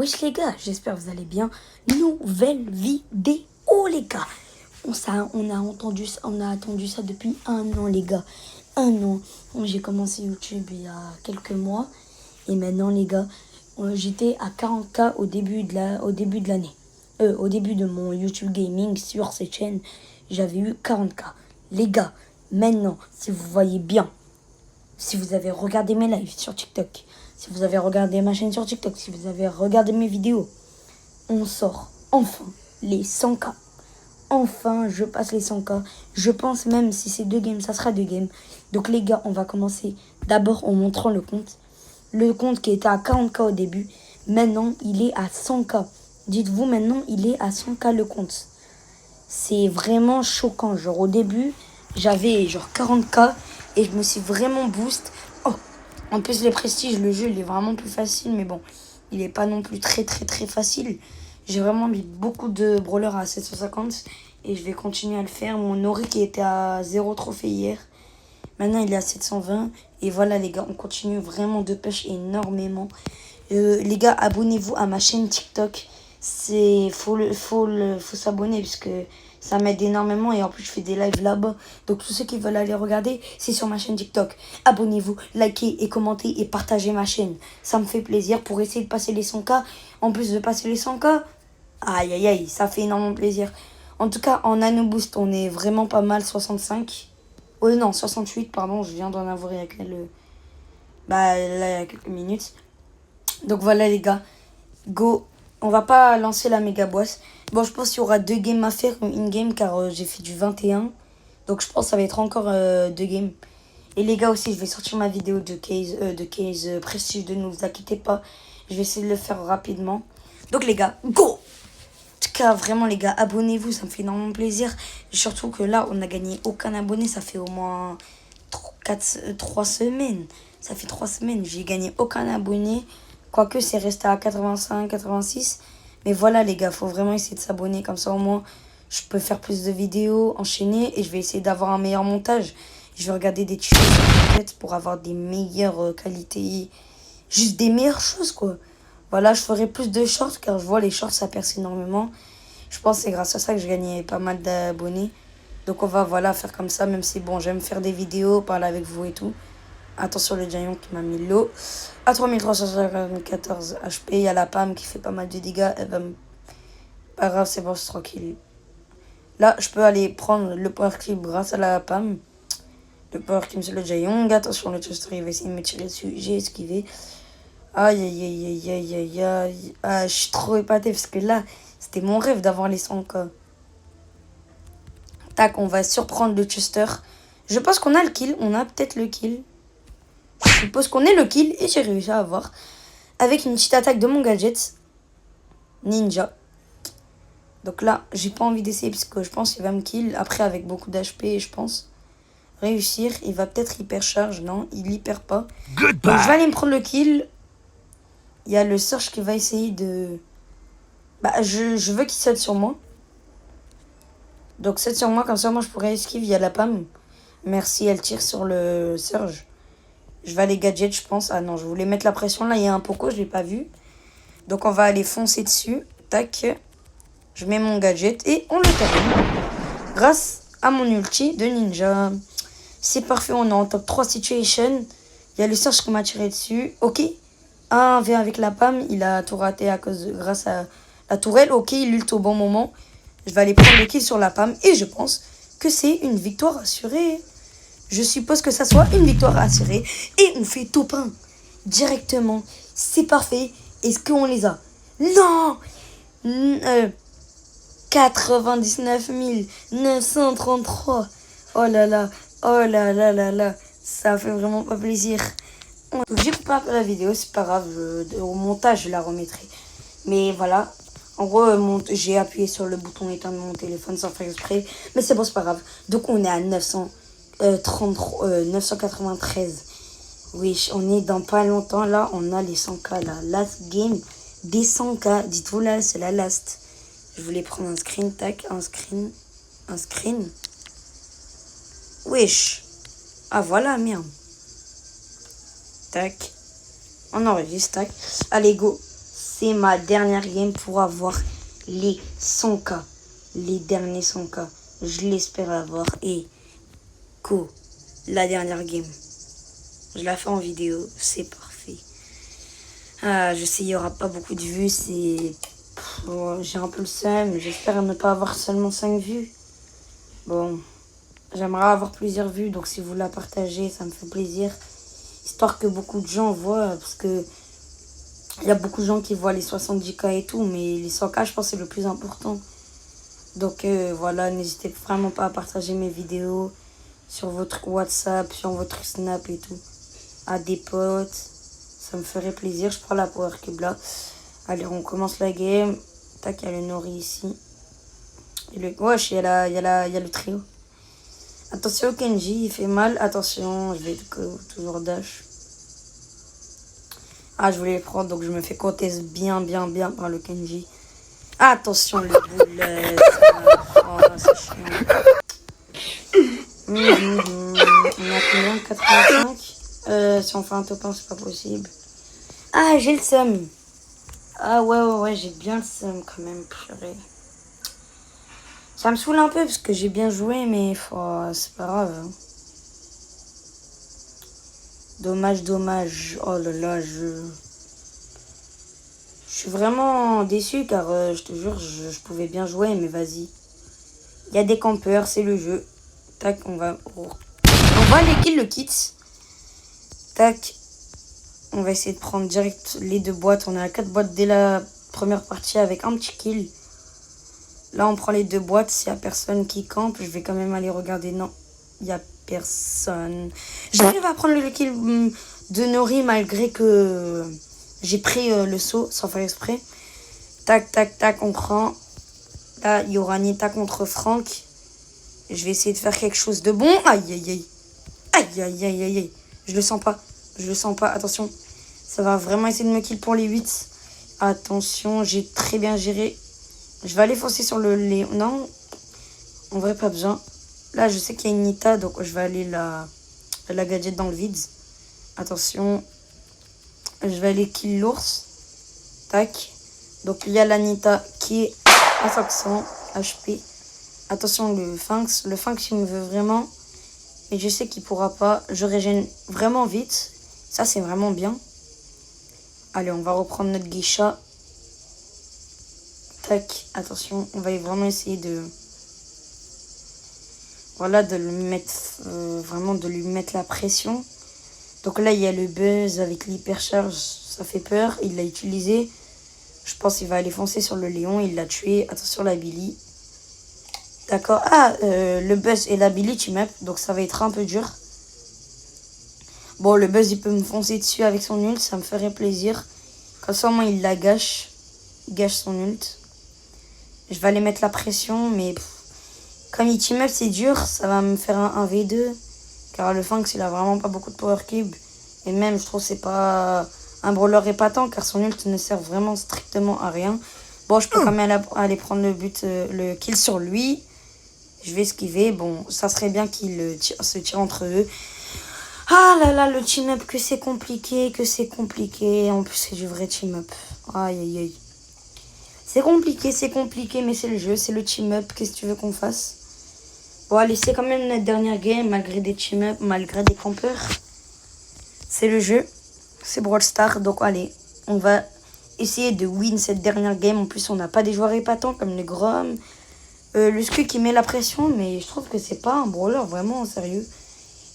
Wesh les gars, j'espère que vous allez bien. Nouvelle vidéo les gars. On a attendu ça depuis un an les gars. Un an. J'ai commencé YouTube il y a quelques mois. Et maintenant les gars, j'étais à 40K au début de l'année. Au début de mon YouTube Gaming sur cette chaîne, j'avais eu 40K. Les gars, maintenant, si vous voyez bien, si vous avez regardé mes lives sur TikTok, si vous avez regardé ma chaîne sur TikTok, si vous avez regardé mes vidéos, on sort enfin les 100K. Enfin, je passe les 100K. Je pense même si c'est 2 games, ça sera 2 games. Donc les gars, on va commencer d'abord en montrant le compte. Le compte qui était à 40K au début, maintenant il est à 100K. Dites-vous, maintenant il est à 100K le compte. C'est vraiment choquant. Genre au début, j'avais genre 40K et je me suis vraiment boost. Oh, en plus les prestiges, le jeu il est vraiment plus facile, mais bon, il est pas non plus très facile. J'ai vraiment mis beaucoup de brawlers à 750 et je vais continuer à le faire. Mon Ori qui était à 0 trophée hier, maintenant il est à 720. Et voilà les gars, on continue vraiment de push énormément. Les gars, abonnez-vous à ma chaîne TikTok. Faut s'abonner parce que ça m'aide énormément et en plus je fais des lives là-bas. Donc tous ceux qui veulent aller regarder, c'est sur ma chaîne TikTok. Abonnez-vous, likez et commentez et partagez ma chaîne. Ça me fait plaisir pour essayer de passer les 100K. En plus de passer les 100K, aïe aïe aïe, ça fait énormément plaisir. En tout cas, en Nano Boost, on est vraiment pas mal, 65. Oh non, 68, pardon, je viens d'en avoir il y a quelques minutes. Donc voilà les gars, go. On va pas lancer la méga boîte. Bon, je pense qu'il y aura 2 games à faire in-game car j'ai fait du 21. Donc je pense que ça va être encore 2 games. Et les gars aussi, je vais sortir ma vidéo de case Prestige 2, ne vous inquiétez pas. Je vais essayer de le faire rapidement. Donc les gars, go! En tout cas, vraiment les gars, abonnez-vous, ça me fait énormément plaisir. Et surtout que là, on n'a gagné aucun abonné, ça fait au moins 3 semaines. Ça fait 3 semaines, j'ai gagné aucun abonné. Quoique c'est resté à 85, 86. Mais voilà les gars, faut vraiment essayer de s'abonner. Comme ça au moins, je peux faire plus de vidéos, enchaîner. Et je vais essayer d'avoir un meilleur montage. Je vais regarder des tutos pour avoir des meilleures qualités. Juste des meilleures choses quoi. Voilà, je ferai plus de shorts car je vois les shorts ça perce énormément. Je pense que c'est grâce à ça que je gagnais pas mal d'abonnés. Donc on va voilà faire comme ça, même si bon j'aime faire des vidéos, parler avec vous et tout. Attention le Giant qui m'a mis l'eau. À 3394 HP, il y a la Pam qui fait pas mal de dégâts. Elle va me... Pas grave, c'est bon, c'est tranquille. Là, je peux aller prendre le power clip grâce à la Pam. Le power clip c'est le Giant. Attention, le Chester il va essayer de me tirer dessus. J'ai esquivé. Aïe aïe aïe aïe aïe aïe aïe. Ah, je suis trop épaté parce que là, c'était mon rêve d'avoir les 100K. Tac, on va surprendre le Chester. Je pense qu'on a le kill. On a peut-être le kill. Je suppose qu'on est le kill et j'ai réussi à avoir avec une petite attaque de mon gadget ninja. Donc là, j'ai pas envie d'essayer parce que je pense qu'il va me kill. Après, avec beaucoup d'HP, je pense réussir. Il va peut-être hyper charge. Non, il hyper pas. Donc je vais aller me prendre le kill. Il y a le Surge qui va essayer de... Bah, je veux qu'il saute sur moi. Donc saute sur moi, comme ça, moi, je pourrais esquiver. Il y a la Pam. Merci, elle tire sur le Surge. Je vais aller gadget, je pense. Ah non, je voulais mettre la pression. Là, il y a un Poco, je l'ai pas vu. Donc, on va aller foncer dessus. Tac. Je mets mon gadget et on le termine. Grâce à mon ulti de ninja. C'est parfait, on est en top 3 situation. Il y a le Surge qui m'a tiré dessus. Ok. 1v avec la Pam. Il a tout raté grâce à la tourelle. Ok, il ult au bon moment. Je vais aller prendre le kill sur la Pam. Et je pense que c'est une victoire assurée. Je suppose que ça soit une victoire assurée. Et on fait top 1 directement. C'est parfait. Est-ce qu'on les a? Non 99 933. Oh là là. Oh là là là là. Ça fait vraiment pas plaisir. Donc j'ai coupé un peu la vidéo. C'est pas grave. Au montage, je la remettrai. Mais voilà. En gros, j'ai appuyé sur le bouton éteindre mon téléphone sans faire exprès. Mais c'est bon, c'est pas grave. Donc on est à 993. Oui, on est dans pas longtemps. Là, on a les 100K. Là. Last game des 100K. Dites-vous là, c'est la last. Je voulais prendre un screen. Tac, un screen. Wesh. Ah, voilà, merde. Tac. On enregistre, tac. Allez, go. c'est ma dernière game pour avoir les 100K. Les derniers 100K. Je l'espère avoir. Et la dernière game. Je la fais en vidéo. C'est parfait. Ah, je sais, il n'y aura pas beaucoup de vues. J'ai un peu le seum. J'espère ne pas avoir seulement 5 vues. Bon, j'aimerais avoir plusieurs vues. Donc si vous la partagez, ça me fait plaisir. Histoire que beaucoup de gens voient. Parce que il y a beaucoup de gens qui voient les 70K et tout. Mais les 100K, je pense que c'est le plus important. Donc voilà, n'hésitez vraiment pas à partager mes vidéos sur votre WhatsApp, sur votre Snap et tout. À des potes. Ça me ferait plaisir. Je prends la Power Cube là. Allez, on commence la game. Tac, il y a le Nori ici. Et wesh, il y a le trio. Attention, Kenji, il fait mal. Attention, je vais toujours dash. Ah, je voulais les prendre, donc je me fais contester bien par le Kenji. Attention, le boulet. Oh, c'est chiant. On a combien? 85. Si on fait un top 1, c'est pas possible. Ah, j'ai le seum. Ah ouais, j'ai bien le seum quand même, purée. Ça me saoule un peu parce que j'ai bien joué, mais c'est pas grave. Hein. Dommage. Oh là là, je suis vraiment déçu car je te jure, je pouvais bien jouer, mais vas-y. Il y a des campeurs, c'est le jeu. Tac, on va les kill le kit. Tac. On va essayer de prendre direct les 2 boîtes. On est à 4 boîtes dès la première partie avec un petit kill. Là, on prend les 2 boîtes. S'il n'y a personne qui campe, je vais quand même aller regarder. Non, il n'y a personne. J'arrive à prendre le kill de Nori malgré que j'ai pris le saut sans faire exprès. Tac, on prend. Là, il y aura Nita contre Franck. Je vais essayer de faire quelque chose de bon. Aïe. Je le sens pas. Attention. Ça va vraiment essayer de me kill pour les 8. Attention, j'ai très bien géré. Je vais aller foncer sur le Léon. Non, en vrai, pas besoin. Là, je sais qu'il y a une Nita, donc je vais aller la gadget dans le vide. Attention. Je vais aller kill l'ours. Tac. Donc, il y a la Nita qui est à 500 HP. Attention, le Sphinx. Le Sphinx, il me veut vraiment. Et je sais qu'il pourra pas. Je régène vraiment vite. Ça, c'est vraiment bien. Allez, on va reprendre notre geisha. Tac, attention, on va vraiment essayer de... Voilà, de lui mettre... vraiment de lui mettre la pression. Donc là, il y a le buzz avec l'hypercharge. Ça fait peur. Il l'a utilisé. Je pense qu'il va aller foncer sur le Léon. Il l'a tué. Attention, la Billy. D'accord. Ah, le buzz et la Billy team up. Donc ça va être un peu dur. Bon, le buzz, il peut me foncer dessus avec son ult. Ça me ferait plaisir. Comme ça, au moins, il la gâche. Il gâche son ult. Je vais aller mettre la pression. Mais comme il team up, c'est dur. Ça va me faire un 1v2. Car le Sphinx, il a vraiment pas beaucoup de power cube. Et même, je trouve que c'est pas un brawler épatant. Car son ult ne sert vraiment strictement à rien. Bon, je peux quand même aller prendre le kill sur lui. Je vais esquiver. Bon, ça serait bien qu'il se tire entre eux. Ah là là, le team-up, que c'est compliqué. En plus, c'est du vrai team-up. Aïe. C'est compliqué, mais c'est le jeu, c'est le team-up. Qu'est-ce que tu veux qu'on fasse? Bon, allez, c'est quand même notre dernière game, malgré des team-up, malgré des campeurs. C'est le jeu, c'est Brawl Stars. Donc, allez, on va essayer de win cette dernière game. En plus, on n'a pas des joueurs épatants comme le Grom. Le Squeak qui met la pression, mais je trouve que c'est pas un brawler vraiment sérieux.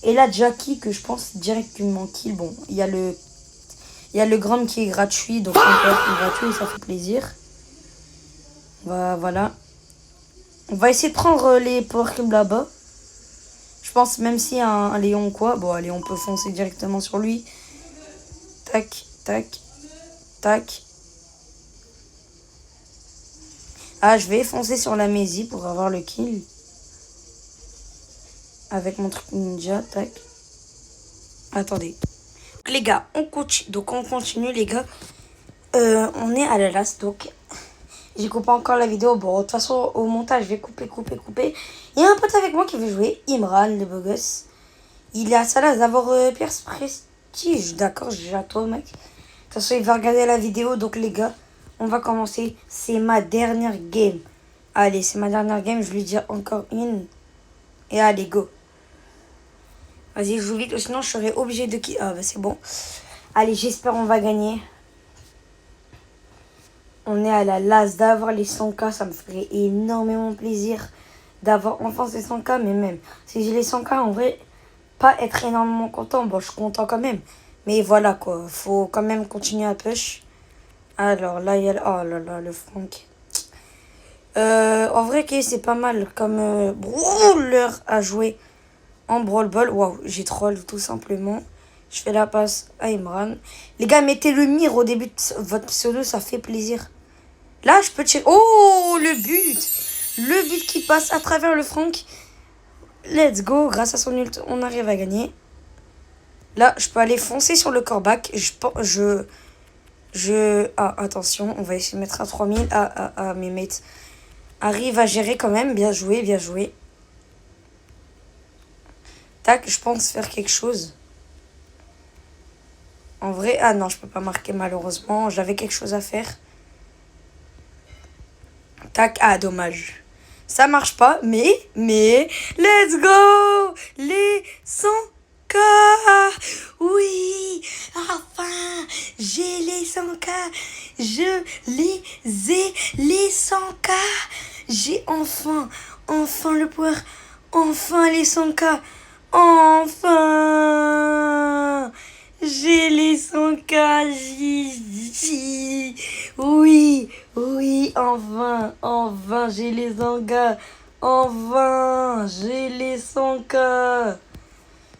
Et là, Jackie, que je pense directement kill. Bon, il y a le Grom qui est gratuit, donc on peut être gratuit, ça fait plaisir. Voilà. On va essayer de prendre les power cubes là-bas. Je pense même s'il y a un Léon ou quoi. Bon, allez, on peut foncer directement sur lui. Tac. Ah, je vais foncer sur la Maisy pour avoir le kill. Avec mon truc ninja, tac. Attendez. Les gars, on continue, les gars. On est à la last, donc... J'ai coupé encore la vidéo. Bon, de toute façon, au montage, je vais couper. Il y a un pote avec moi qui veut jouer. Imran, le beau gosse. Il est à sa place d'avoir Pierce Prestige. D'accord, j'ai à toi, mec. De toute façon, il va regarder la vidéo. Donc, les gars, On va commencer. C'est ma dernière game. Allez, c'est ma dernière game. Je lui dis encore une. Et allez, go. Vas-y, je joue vite. Sinon, je serais obligé de... Ah, bah c'est bon. Allez, j'espère on va gagner. On est à la lasse d'avoir les 100K. Ça me ferait énormément plaisir d'avoir enfin ces 100K. Mais même, si j'ai les 100K, en vrai, pas être énormément content. Bon, je suis content quand même. Mais voilà, quoi. Faut quand même continuer à push. Alors, là, il y a... Oh là là, le Franck. En vrai, que c'est pas mal comme brawler à jouer en Brawl Ball. Waouh, j'ai troll tout simplement. Je fais la passe à Imran. Les gars, mettez le mire au début de votre pseudo, ça fait plaisir. Là, je peux tirer. Oh, le but! Le but qui passe à travers le Franck. Let's go. Grâce à son ult, on arrive à gagner. Là, je peux aller foncer sur le corback. Ah, attention, on va essayer de mettre à 3000. Mes mates arrivent à gérer quand même. Bien joué, bien joué. Tac, je pense faire quelque chose. En vrai, ah non, je peux pas marquer malheureusement. J'avais quelque chose à faire. Tac, ah dommage. Ça marche pas, mais, let's go! Les 100K! Oui! Enfin! J'ai les 100K! Je les ai, les 100K! J'ai enfin le pouvoir, enfin les 100K! Enfin! J'ai les 100K! Oui! Oui, enfin, j'ai les 100K. Enfin, j'ai les 100K.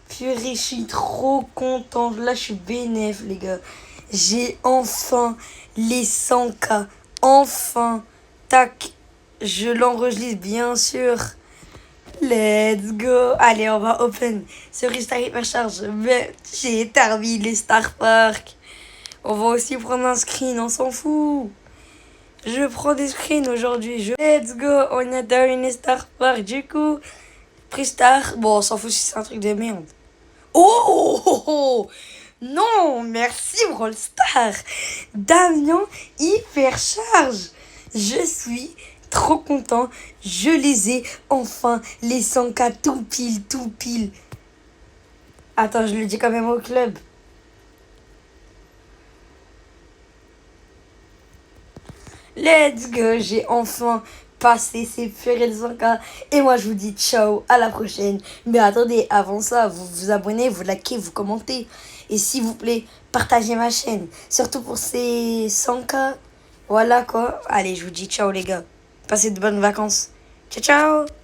Purée, je suis trop contente. Là, je suis bénéf, les gars. J'ai enfin les 100K. Enfin. Tac. Je l'enregistre, bien sûr. Let's go. Allez, on va open. Ce restart hypercharge. Mais j'ai terminé les Star Park. On va aussi prendre un screen, on s'en fout. Je prends des screens aujourd'hui. Let's go. On a terminé Star Park. Du coup, pris Star. Bon, on s'en fout si c'est un truc de merde. Oh, oh, oh. Non, merci Brawl Star. Damien Hypercharge. Je suis trop content. Je les ai enfin, les 100K tout pile, tout pile. Attends, je le dis quand même au club. Let's go, j'ai enfin passé ces purées de 100K. Et moi, je vous dis ciao, à la prochaine. Mais attendez, avant ça, vous vous abonnez, vous likez, vous commentez. Et s'il vous plaît, partagez ma chaîne. Surtout pour ces 100K. Voilà quoi. Allez, je vous dis ciao les gars. Passez de bonnes vacances. Ciao, ciao.